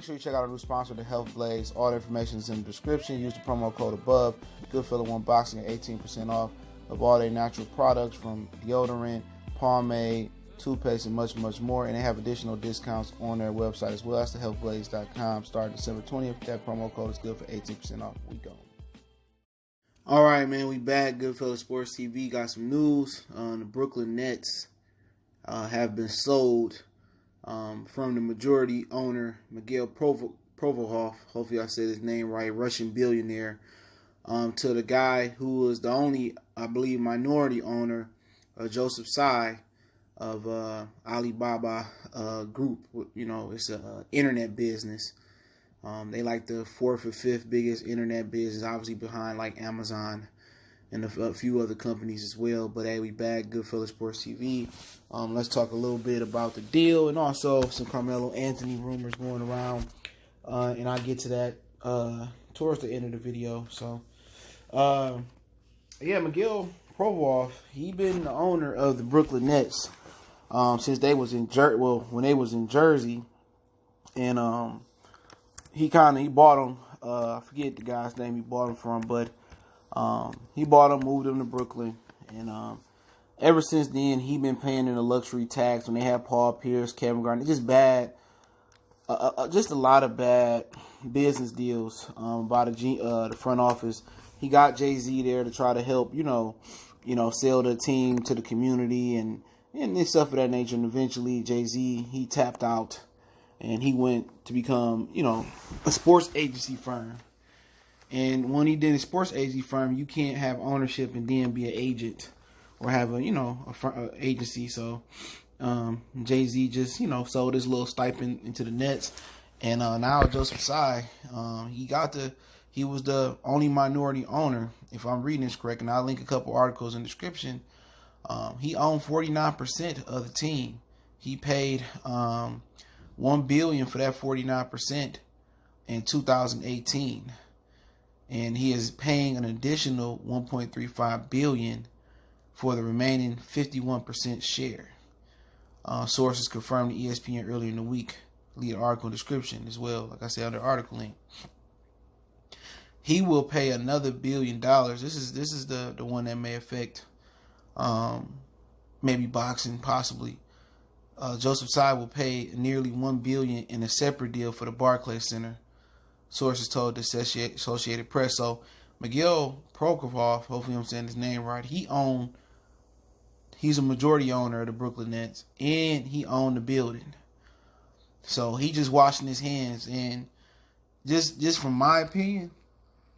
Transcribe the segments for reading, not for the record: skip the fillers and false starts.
sure you check out our new sponsor, the Health Blaze. All the information is in the description. Use the promo code above. Goodfellow One Boxing at 18% off of all their natural products, from deodorant, pomade, toothpaste, and much, much more. And they have additional discounts on their website as well. That's thehealthblaze.com. Starting December 20th. That promo code is good for 18% off. We go. All right, man. We back. Goodfellow Sports TV. Got some news. The Brooklyn Nets have been sold from the majority owner, Miguel Provohov. Hopefully I said his name right. Russian billionaire. To the guy who was the only, I believe, minority owner, Joseph Tsai, of Alibaba Group. You know, it's a internet business. They like the fourth or fifth biggest internet business, obviously behind like Amazon and a few other companies as well. But hey, we back, Goodfellow Sports TV. Let's talk a little bit about the deal and also some Carmelo Anthony rumors going around. And I'll get to that towards the end of the video. So, yeah, Miguel Provohov, he been the owner of the Brooklyn Nets since they was in when they was in Jersey, and he bought them. I forget the guy's name he bought them from, but he bought them, moved them to Brooklyn, and ever since then he been paying in the luxury tax when they had Paul Pierce, Kevin Garnett. Just bad, just a lot of bad business deals by the front office. He got Jay-Z there to try to help, sell the team to the community and stuff of that nature. And eventually Jay-Z, he tapped out and he went to become, a sports agency firm. And when he did a sports agency firm, you can't have ownership and then be an agent or have a agency. So Jay-Z just, sold his little stipend into the Nets. And now Joseph Tsai, he was the only minority owner, if I'm reading this correct, and I'll link a couple articles in the description. He owned 49% of the team. He paid $1 billion for that 49% in 2018, and he is paying an additional $1.35 billion for the remaining 51% share. Sources confirmed to ESPN earlier in the week. Lead article description as well. Like I said, under article link. He will pay another $1 billion. This is the one that may affect maybe boxing, possibly. Joseph Tsai will pay nearly $1 billion in a separate deal for the Barclays Center. Sources told the Associated Press. So Miguel Provohov, hopefully I'm saying his name right, he's a majority owner of the Brooklyn Nets, and he owned the building. So he just washing his hands, and just from my opinion,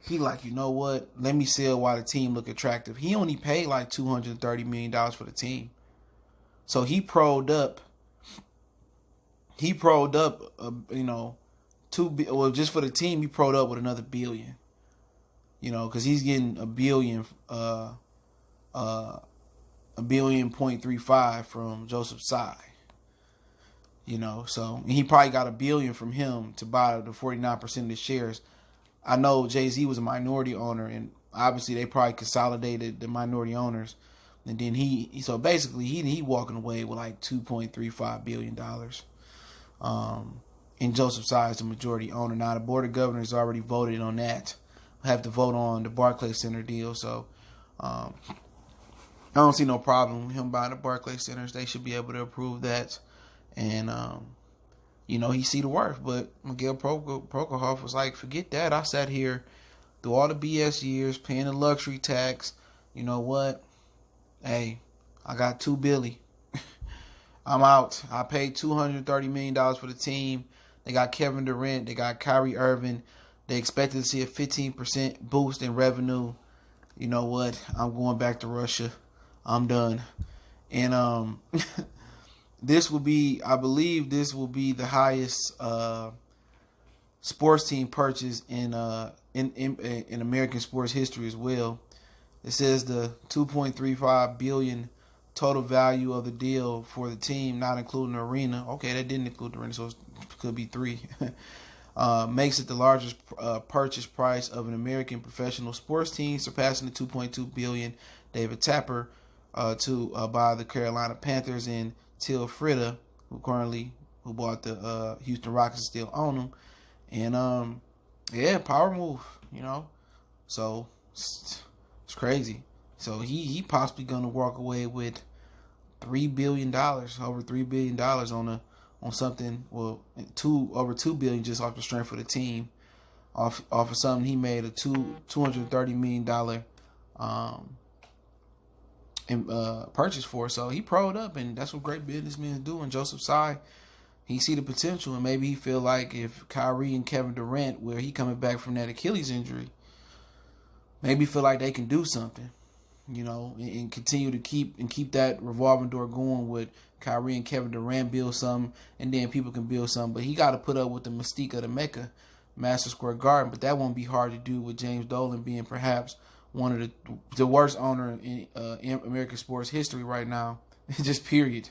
he like, you know what? Let me sell while the team look attractive. He only paid like $230 million for the team. So he pro'd up, just for the team, he pro'd up with another $1 billion. Because he's getting $1 billion, $1.35 billion from Joseph Tsai. So he probably got $1 billion from him to buy the 49% of the shares. I know Jay-Z was a minority owner, and obviously they probably consolidated the minority owners. And then he walking away with like $2.35 billion. And Joseph Tsai is the majority owner. Now the Board of Governors already voted on that. I have to vote on the Barclays Center deal. So I don't see no problem with him buying the Barclays Centers. They should be able to approve that. And he see the worth. But Miguel Provohov was like, forget that. I sat here through all the BS years, paying the luxury tax. You know what? Hey, I got $2 billion. I'm out. I paid $230 million for the team. They got Kevin Durant. They got Kyrie Irving. They expected to see a 15% boost in revenue. You know what? I'm going back to Russia. I'm done. And I believe this will be the highest sports team purchase in American sports history as well. It says the $2.35 billion total value of the deal for the team, not including the arena. Okay, that didn't include the arena, so it could be $3 billion. Makes it the largest purchase price of an American professional sports team, surpassing the $2.2 billion David Tapper by the Carolina Panthers, and Till Frieda, who bought the Houston Rockets, still own them. And yeah, power move, you know. So it's crazy. So he possibly gonna walk away with $3 billion, over $3 billion on something. Well, over $2 billion just off the strength of the team, off of something he made a $230 million purchase for. So he pro'd up, and that's what great businessmen do. And Joseph Tsai, he see the potential, and maybe he feel like if Kyrie and Kevin Durant, where he coming back from that Achilles injury, maybe feel like they can do something, you know, and continue to keep that revolving door going with Kyrie and Kevin Durant, build something, and then people can build something. But he got to put up with the mystique of the Mecca, Madison Square Garden. But that won't be hard to do with James Dolan being perhaps one of the worst owner in American sports history right now, just period,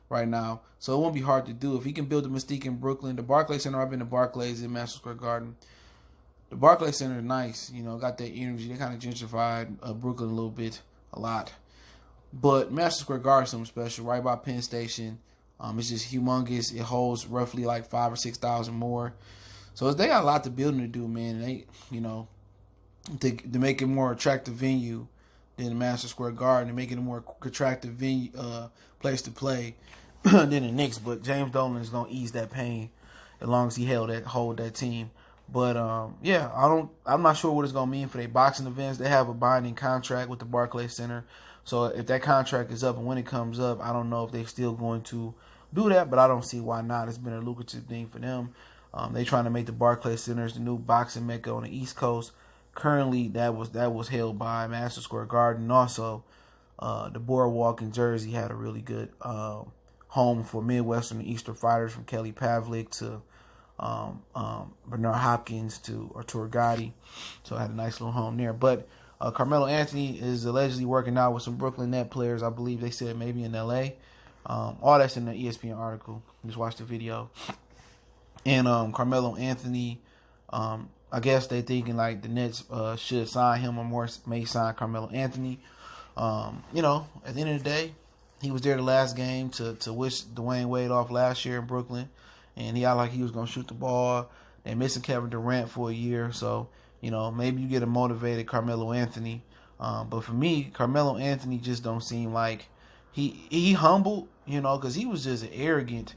right now. So it won't be hard to do if he can build the mystique in Brooklyn. The Barclays Center, I've been to Barclays in Madison Square Garden. The Barclays Center is nice, you know, got that energy. They kind of gentrified Brooklyn a lot. But Madison Square Garden is something special, right by Penn Station. It's just humongous. It holds roughly like 5,000 or 6,000 more. So they got a lot to building to do, man. And they, you know, to make it more attractive venue than the Madison Square Garden, and make it a more attractive venue, place to play than the Knicks. But James Dolan is gonna ease that pain as long as he hold that team. But yeah, I'm not sure what it's gonna mean for their boxing events. They have a binding contract with the Barclays Center, so if that contract is up and when it comes up, I don't know if they're still going to do that, but I don't see why not. It's been a lucrative thing for them. They trying to make the Barclays Center the new boxing mecca on the East Coast. Currently, that was held by Madison Square Garden. Also, the Boardwalk in Jersey had a really good home for Midwestern and Eastern fighters, from Kelly Pavlik to Bernard Hopkins to Arturo Gatti. So I had a nice little home there. But Carmelo Anthony is allegedly working out with some Brooklyn Net players. I believe they said maybe in LA. All that's in the ESPN article. Just watch the video. And Carmelo Anthony, I guess they thinking like the Nets should sign him, or more may sign Carmelo Anthony. You know, at the end of the day, he was there the last game to wish Dwayne Wade off last year in Brooklyn. And he acted like he was going to shoot the ball. They're missing Kevin Durant for a year. So, you know, maybe you get a motivated Carmelo Anthony. But for me, Carmelo Anthony just don't seem like he humbled, you know, because he was just arrogant.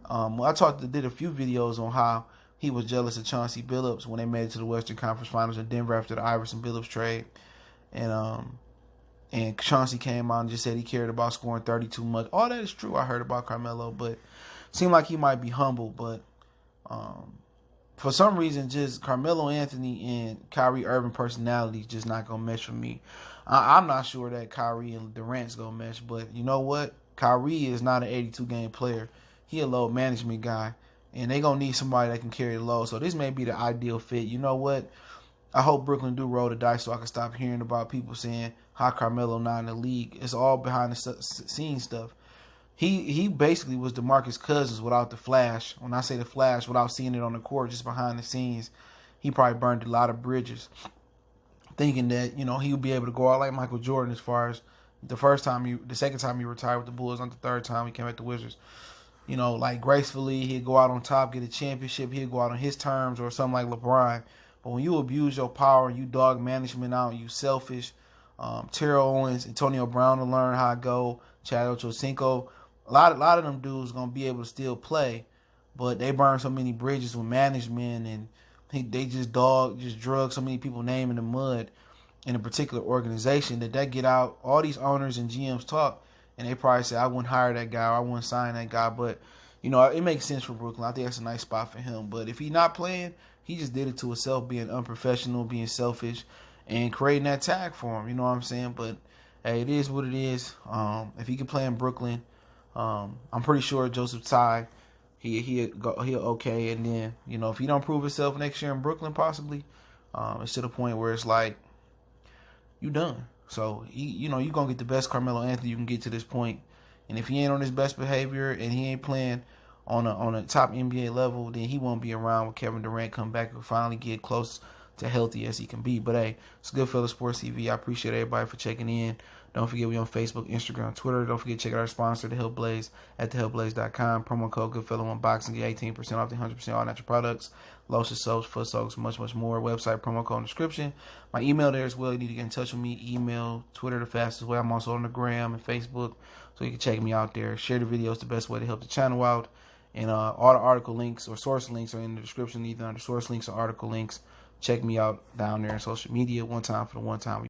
I did a few videos on how he was jealous of Chauncey Billups when they made it to the Western Conference Finals in Denver after the Iverson-Billups trade. And Chauncey came out and just said he cared about scoring 32 much. All that is true. I heard about Carmelo, but seemed like he might be humble. But for some reason, just Carmelo Anthony and Kyrie Irving personality just not going to mesh for me. I'm not sure that Kyrie and Durant's going to mesh, but you know what? Kyrie is not an 82-game player. He a load management guy, and they going to need somebody that can carry the load. So this may be the ideal fit. You know what? I hope Brooklyn do roll the dice so I can stop hearing about people saying how Carmelo not in the league. It's all behind the scenes stuff. He basically was DeMarcus Cousins without the flash. When I say the flash, without seeing it on the court, just behind the scenes, he probably burned a lot of bridges, thinking that, you know, he would be able to go out like Michael Jordan as far as the second time he retired with the Bulls, not the third time he came at the Wizards. You know, like gracefully, he'd go out on top, get a championship. He'd go out on his terms or something like LeBron. But when you abuse your power, you dog management out, you selfish. Terrell Owens, Antonio Brown to learn how to go, Chad Ochocinco. A lot of them dudes gonna be able to still play, but they burn so many bridges with management, and they just drug so many people name in the mud in a particular organization that get out. All these owners and GMs talk, and they probably say, I wouldn't hire that guy, or I wouldn't sign that guy. But you know, it makes sense for Brooklyn. I think that's a nice spot for him. But if he's not playing, he just did it to himself, being unprofessional, being selfish, and creating that tag for him. You know what I'm saying? But hey, it is what it is. If he can play in Brooklyn, I'm pretty sure Joseph Tsai, he'll okay. And then, you know, if he don't prove himself next year in Brooklyn, possibly, it's to the point where it's like, you done. So, you're going to get the best Carmelo Anthony you can get to this point. And if he ain't on his best behavior and he ain't playing on a top NBA level, then he won't be around when Kevin Durant come back and finally get close to healthy as he can be. But hey, it's Goodfellas Sports TV. I appreciate everybody for checking in. Don't forget we on Facebook, Instagram, Twitter. Don't forget to check out our sponsor, The Health Blaze, at thehealthblaze.com. Promo code Goodfellow Unboxing. Get 18% off the 100% all natural products. Lotion soaps, foot soaks, much more. Website, promo code in the description. My email there as well. You need to get in touch with me. Email, Twitter the fastest way. I'm also on the gram and Facebook, so you can check me out there. Share the videos, the best way to help the channel out. And all the article links or source links are in the description, either under source links or article links. Check me out down there on social media. One time for the one time.